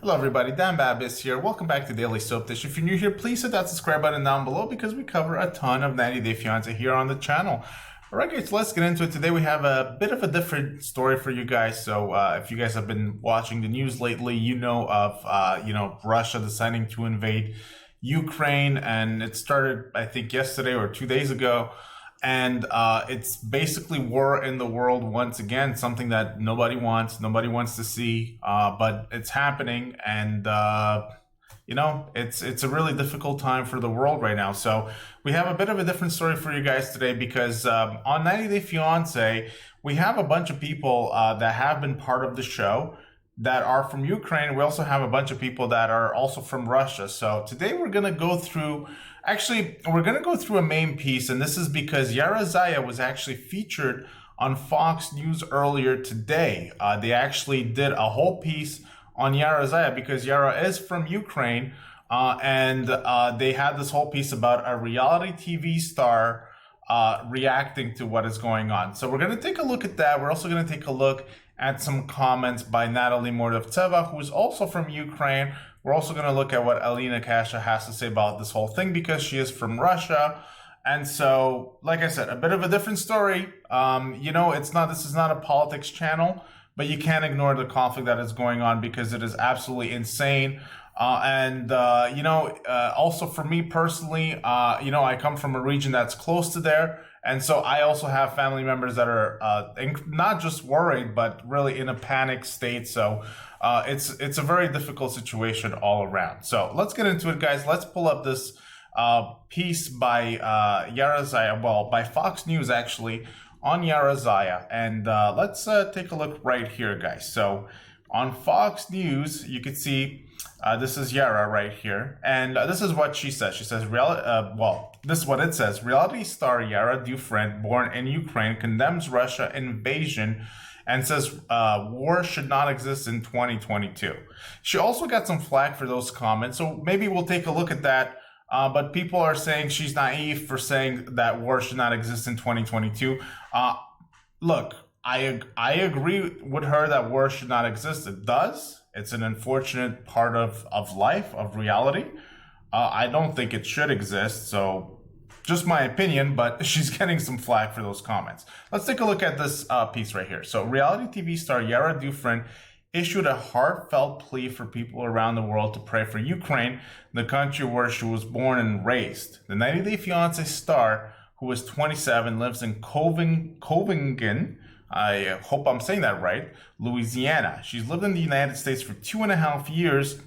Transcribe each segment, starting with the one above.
Hello everybody, Dan Babis here. Welcome back to Daily Soap Dish. If you're new here, please hit that subscribe button down below because we cover a ton of 90 Day Fiancé here on the channel. Alright guys, let's get into it. Today we have a bit of a different story for you guys. So if you guys have been watching the news lately, you know of Russia deciding to invade Ukraine, and it started I think yesterday or 2 days ago. And it's basically war in the world once again, something that nobody wants to see, but it's happening. And it's a really difficult time for the world right now. So we have a bit of a different story for you guys today because on 90 Day Fiancé, we have a bunch of people that have been part of the show that are from Ukraine. We also have a bunch of people that are also from Russia. So today we're going to go through a main piece, and this is because Yara was actually featured on Fox News earlier today. They actually did a whole piece on Yara because Yara is from Ukraine, and they had this whole piece about a reality TV star reacting to what is going on. So we're going to take a look at that. We're also going to take a look at some comments by Natalie, who is also from Ukraine. We're also going to look at what Alina Kasha has to say about this whole thing because she is from Russia. And so, like I said, a bit of a different story. This is not a politics channel, but you can't ignore the conflict that is going on because it is absolutely insane. Also for me personally, I come from a region that's close to there. And so I also have family members that are not just worried, but really in a panic state. So it's a very difficult situation all around. So let's get into it, guys. Let's pull up this piece by Yara, by Fox News actually, on Yara. And let's take a look right here, guys. So on Fox News, you can see this is Yara right here, and this is what she says. She says, this is what it says. Reality star Yara Dufresne, born in Ukraine, condemns Russia invasion and says war should not exist in 2022. She also got some flack for those comments, so maybe we'll take a look at that. But people are saying she's naive for saying that war should not exist in 2022. Look, I agree with her that war should not exist. It does. It's an unfortunate part of life, of reality. I don't think it should exist, so just my opinion, but she's getting some flack for those comments. Let's take a look at this piece right here. So reality TV star Yara Dufresne issued a heartfelt plea for people around the world to pray for Ukraine, the country where she was born and raised. The 90 Day Fiancé star, who is 27, lives in Covington, I hope I'm saying that right, Louisiana. She's lived in the United States for 2.5 years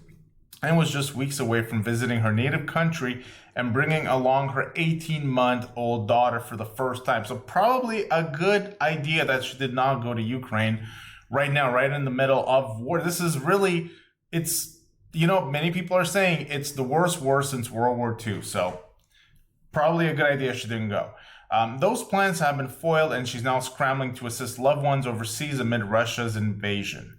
and was just weeks away from visiting her native country and bringing along her 18-month-old daughter for the first time. So probably a good idea that she did not go to Ukraine right now, right in the middle of war. This is really, many people are saying it's the worst war since World War II. So probably a good idea she didn't go. Those plans have been foiled, and she's now scrambling to assist loved ones overseas amid Russia's invasion.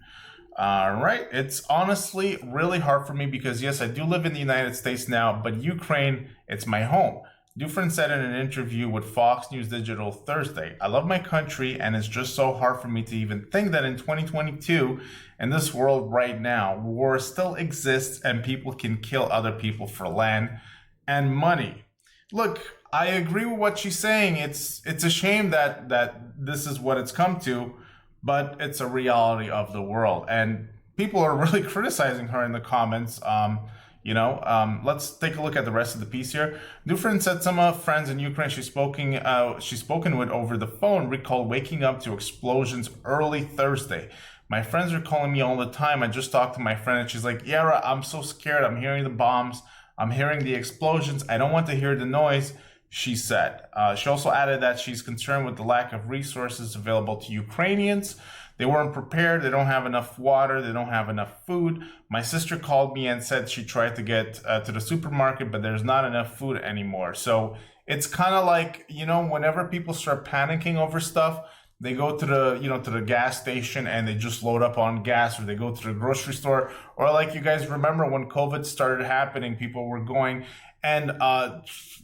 Right? It's honestly really hard for me because, yes, I do live in the United States now, but Ukraine, it's my home. Dufresne said in an interview with Fox News Digital Thursday, "I love my country, and it's just so hard for me to even think that in 2022, in this world right now, war still exists and people can kill other people for land and money." Look, I agree with what she's saying. It's a shame that this is what it's come to, but it's a reality of the world. And people are really criticizing her in the comments. Let's take a look at the rest of the piece here. Dufresne said some of friends in Ukraine she's spoken with over the phone recalled waking up to explosions early Thursday. "My friends are calling me all the time. I just talked to my friend and she's like, Yara, I'm so scared. I'm hearing the bombs. I'm hearing the explosions. I don't want to hear the noise," she said. She also added that she's concerned with the lack of resources available to Ukrainians. "They weren't prepared. They don't have enough water. They don't have enough food. My sister called me and said she tried to get to the supermarket, but there's not enough food anymore." So it's kind of like, whenever people start panicking over stuff, they go to the gas station and they just load up on gas, or they go to the grocery store, or like you guys remember when COVID started happening, people were going and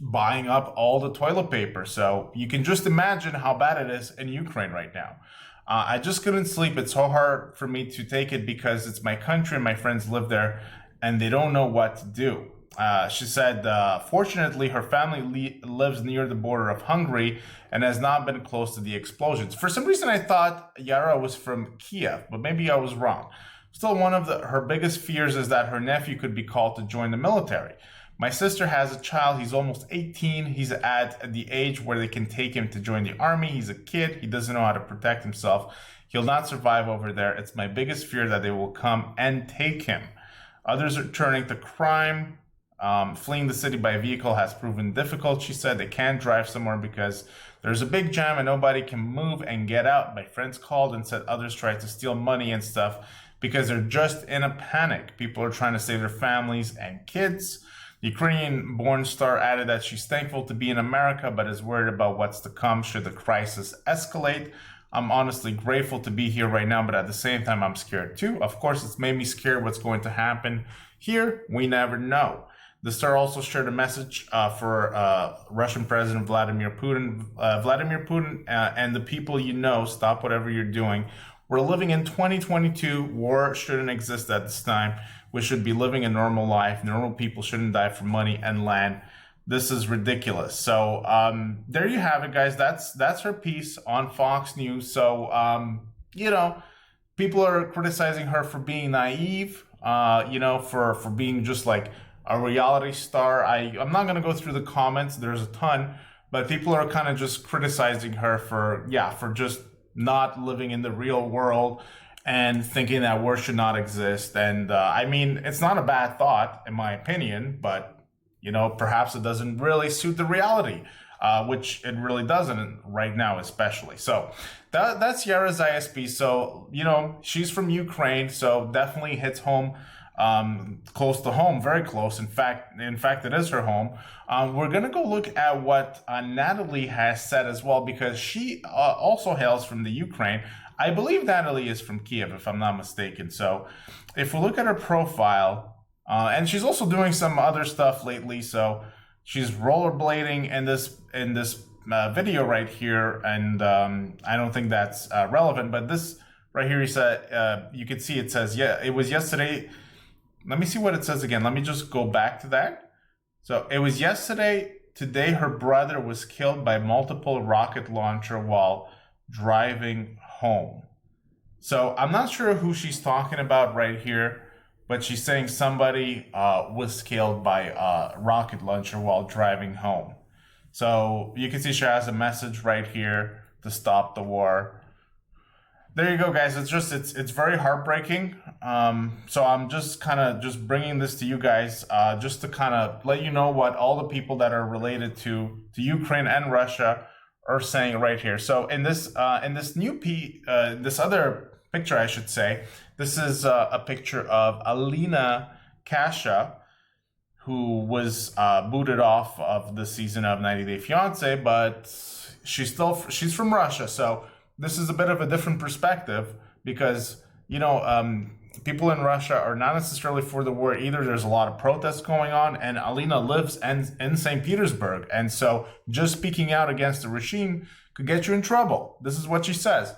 buying up all the toilet paper. So you can just imagine how bad it is in Ukraine right now. I just couldn't sleep. It's so hard for me to take it because it's my country and my friends live there and they don't know what to do. She said, fortunately, her family lives near the border of Hungary and has not been close to the explosions. For some reason, I thought Yara was from Kiev, but maybe I was wrong. Still, one of her biggest fears is that her nephew could be called to join the military. My sister has a child. He's almost 18. He's at the age where they can take him to join the army. He's a kid. He doesn't know how to protect himself. He'll not survive over there. It's my biggest fear that they will come and take him. Others are turning to crime. Fleeing the city by vehicle has proven difficult, she said. They can't drive somewhere because there's a big jam and nobody can move and get out. My friends called and said others tried to steal money and stuff because they're just in a panic. People are trying to save their families and kids. The Ukrainian-born star added that she's thankful to be in America, but is worried about what's to come should the crisis escalate. I'm honestly grateful to be here right now, but at the same time, I'm scared too. Of course, it's made me scared what's going to happen here. We never know. The star also shared a message for Russian President Vladimir Putin. And the people you know, stop whatever you're doing. We're living in 2022. War shouldn't exist at this time. We should be living a normal life. Normal people shouldn't die for money and land. This is ridiculous. So there you have it, guys. That's her piece on Fox News. So, people are criticizing her for being naive, for being just like a reality star. I'm not going to go through the comments. There's a ton, but people are kind of just criticizing her for just not living in the real world and thinking that war should not exist. And it's not a bad thought in my opinion, but perhaps it doesn't really suit the reality, which it really doesn't right now, especially. So that's Yara's ISP. So, she's from Ukraine, so definitely hits home, close to home, very close. In fact, it is her home. We're going to go look at what Natalie has said as well, because she also hails from the Ukraine. I believe Natalie is from Kiev, if I'm not mistaken. So if we look at her profile, and she's also doing some other stuff lately. So she's rollerblading in this video right here, and I don't think that's relevant. But this right here, you can see it says, it was yesterday. Let me see what it says again. Let me just go back to that. So it was yesterday. Today, her brother was killed by multiple rocket launcher while driving home. So I'm not sure who she's talking about right here, but she's saying somebody was killed by a rocket launcher while driving home. So you can see she has a message right here to stop the war. There you go, guys. It's very heartbreaking. So I'm just bringing this to you guys, just to kind of let you know what all the people that are related to Ukraine and Russia are saying right here. So in this this other picture, I should say, this is a picture of Alina Kasha, who was booted off of the season of 90 Day Fiancé, but she's from Russia. So this is a bit of a different perspective because, people in Russia are not necessarily for the war either. There's a lot of protests going on, and Alina lives in St. Petersburg. And so just speaking out against the regime could get you in trouble. This is what she says.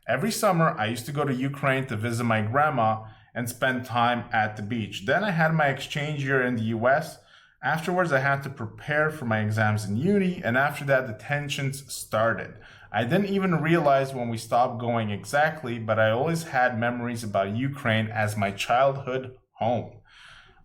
Every summer, I used to go to Ukraine to visit my grandma and spend time at the beach. Then I had my exchange year in the US. Afterwards, I had to prepare for my exams in uni, and after that, the tensions started. I didn't even realize when we stopped going exactly, but I always had memories about Ukraine as my childhood home.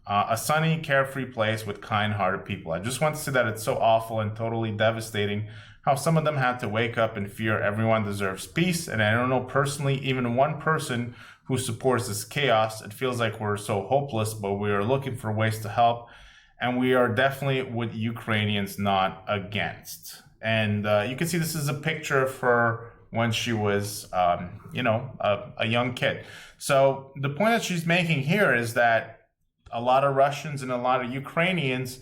A sunny, carefree place with kind-hearted people. I just want to say that it's so awful and totally devastating how some of them had to wake up in fear. Everyone deserves peace, and I don't know personally even one person who supports this chaos. It feels like we're so hopeless, but we are looking for ways to help, and we are definitely with Ukrainians, not against. And you can see this is a picture of her when she was, a young kid. So the point that she's making here is that a lot of Russians and a lot of Ukrainians,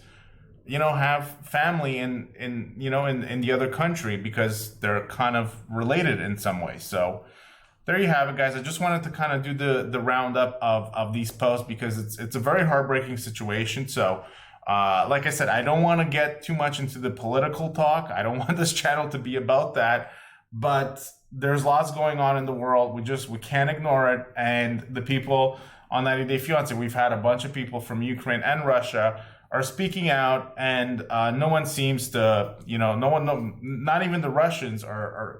have family in the other country because they're kind of related in some way. So there you have it, guys. I just wanted to kind of do the roundup of these posts because it's a very heartbreaking situation. So like I said, I don't want to get too much into the political talk. I don't want this channel to be about that. But there's lots going on in the world. We can't ignore it. And the people on 90 Day Fiancé, we've had a bunch of people from Ukraine and Russia are speaking out, and no one seems to, not even the Russians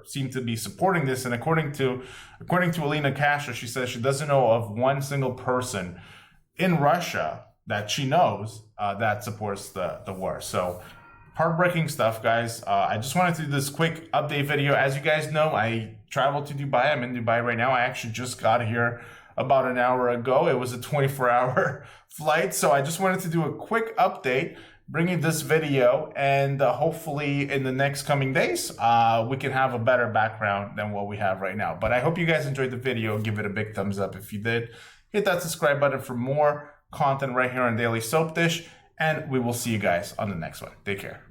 seem to be supporting this. And according to Alina Kasha, she says she doesn't know of one single person in Russia that she knows that supports the war. So heartbreaking stuff, guys. I just wanted to do this quick update video. As you guys know, I traveled to Dubai. I'm in Dubai right now. I actually just got here about an hour ago. It was a 24-hour flight, so I just wanted to do a quick update, bringing this video, and hopefully in the next coming days, we can have a better background than what we have right now. But I hope you guys enjoyed the video. Give it a big thumbs up if you did. Hit that subscribe button for more content right here on Daily Soap Dish, and we will see you guys on the next one. Take care.